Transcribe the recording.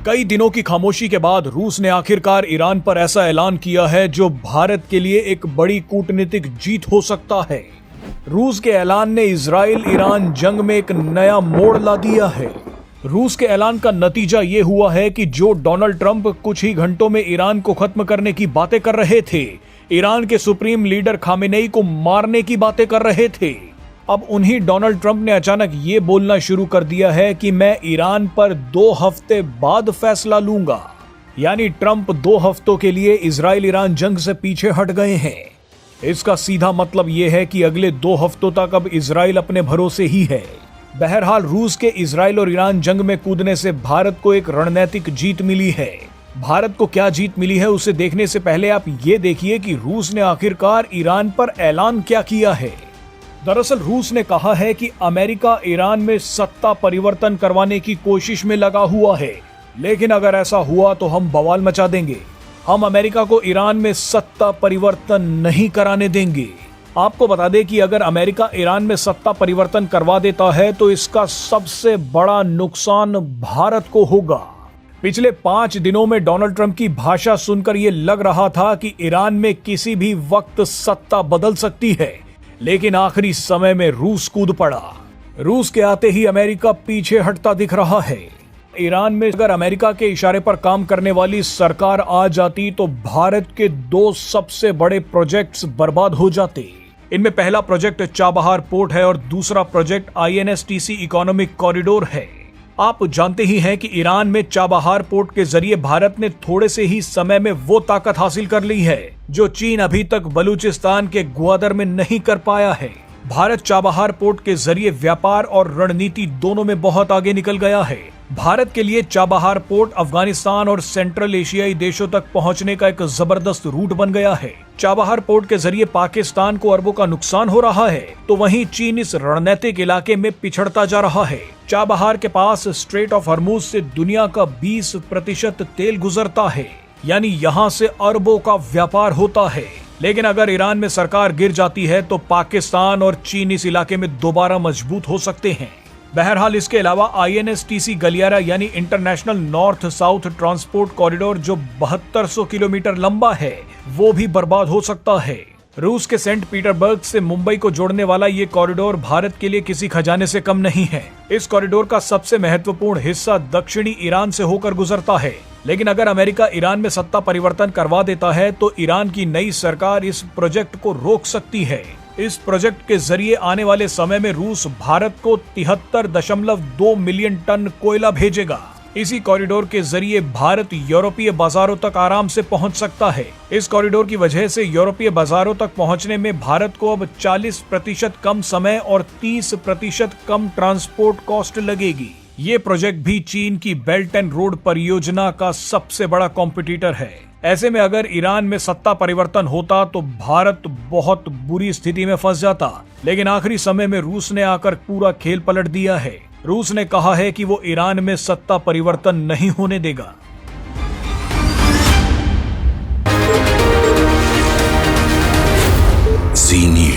कई दिनों की खामोशी के बाद रूस ने आखिरकार ईरान पर ऐसा ऐलान किया है जो भारत के लिए एक बड़ी कूटनीतिक जीत हो सकता है। रूस के ऐलान ने इजराइल ईरान जंग में एक नया मोड़ ला दिया है। रूस के ऐलान का नतीजा ये हुआ है कि जो डोनाल्ड ट्रंप कुछ ही घंटों में ईरान को खत्म करने की बातें कर रहे थे, ईरान के सुप्रीम लीडर खामेनेई को मारने की बातें कर रहे थे, अब उन्हीं डोनाल्ड ट्रंप ने अचानक ये बोलना शुरू कर दिया है कि मैं ईरान पर 2 हफ्ते बाद फैसला लूंगा। यानी ट्रंप 2 हफ्तों के लिए इजराइल ईरान जंग से पीछे हट गए हैं। इसका सीधा मतलब यह है कि अगले 2 हफ्तों तक अब इजराइल अपने भरोसे ही है। बहरहाल रूस के इजराइल और ईरान जंग में कूदने से भारत को एक रणनीतिक जीत मिली है। भारत को क्या जीत मिली है उसे देखने से पहले आप ये देखिए कि रूस ने आखिरकार ईरान पर ऐलान क्या किया है। दरअसल रूस ने कहा है कि अमेरिका ईरान में सत्ता परिवर्तन करवाने की कोशिश में लगा हुआ है, लेकिन अगर ऐसा हुआ तो हम बवाल मचा देंगे। हम अमेरिका को ईरान में सत्ता परिवर्तन नहीं कराने देंगे। आपको बता दें कि अगर अमेरिका ईरान में सत्ता परिवर्तन करवा देता है तो इसका सबसे बड़ा नुकसान भारत को होगा। पिछले 5 दिनों में डोनाल्ड ट्रंप की भाषा सुनकर यह लग रहा था कि ईरान में किसी भी वक्त सत्ता बदल सकती है, लेकिन आखिरी समय में रूस कूद पड़ा। रूस के आते ही अमेरिका पीछे हटता दिख रहा है। ईरान में अगर अमेरिका के इशारे पर काम करने वाली सरकार आ जाती तो भारत के 2 सबसे बड़े प्रोजेक्ट्स बर्बाद हो जाते। इनमें पहला प्रोजेक्ट चाबहार पोर्ट है और दूसरा प्रोजेक्ट INSTC इकोनॉमिक कॉरिडोर है। आप जानते ही हैं कि ईरान में चाबहार पोर्ट के जरिए भारत ने थोड़े से ही समय में वो ताकत हासिल कर ली है जो चीन अभी तक बलूचिस्तान के ग्वादर में नहीं कर पाया है। भारत चाबहार पोर्ट के जरिए व्यापार और रणनीति दोनों में बहुत आगे निकल गया है। भारत के लिए चाबहार पोर्ट अफगानिस्तान और सेंट्रल एशियाई देशों तक पहुंचने का एक जबरदस्त रूट बन गया है। चाबहार पोर्ट के जरिए पाकिस्तान को अरबों का नुकसान हो रहा है, तो वहीं चीन इस रणनीतिक इलाके में पिछड़ता जा रहा है। चाबहार के पास स्ट्रेट ऑफ हॉर्मुज से दुनिया का 20% तेल गुजरता है, यानी यहाँ से अरबों का व्यापार होता है। लेकिन अगर ईरान में सरकार गिर जाती है तो पाकिस्तान और चीन इस इलाके में दोबारा मजबूत हो सकते हैं। बहरहाल इसके अलावा INSTC गलियारा यानी international north south transport corridor जो 7200 किलोमीटर लंबा है, वो भी बर्बाद हो सकता है। रूस के सेंट पीटरबर्ग से मुंबई को जोड़ने वाला ये कॉरिडोर भारत के लिए किसी खजाने से कम नहीं है। इस कॉरिडोर का सबसे महत्वपूर्ण हिस्सा दक्षिणी ईरान से होकर गुजरता है, लेकिन अगर अमेरिका ईरान में सत्ता परिवर्तन करवा देता है तो ईरान की नई सरकार इस प्रोजेक्ट को रोक सकती है। इस प्रोजेक्ट के जरिए आने वाले समय में रूस भारत को 73.2 मिलियन टन कोयला भेजेगा। इसी कॉरिडोर के जरिए भारत यूरोपीय बाजारों तक आराम से पहुंच सकता है। इस कॉरिडोर की वजह से यूरोपीय बाजारों तक पहुंचने में भारत को अब 40% कम समय और 30% कम ट्रांसपोर्ट कॉस्ट लगेगी। ये प्रोजेक्ट भी चीन की बेल्ट एंड रोड परियोजना का सबसे बड़ा कॉम्पिटिटर है। ऐसे में अगर ईरान में सत्ता परिवर्तन होता तो भारत बहुत बुरी स्थिति में फंस जाता, लेकिन आखिरी समय में रूस ने आकर पूरा खेल पलट दिया है। रूस ने कहा है कि वो ईरान में सत्ता परिवर्तन नहीं होने देगा। Zee News।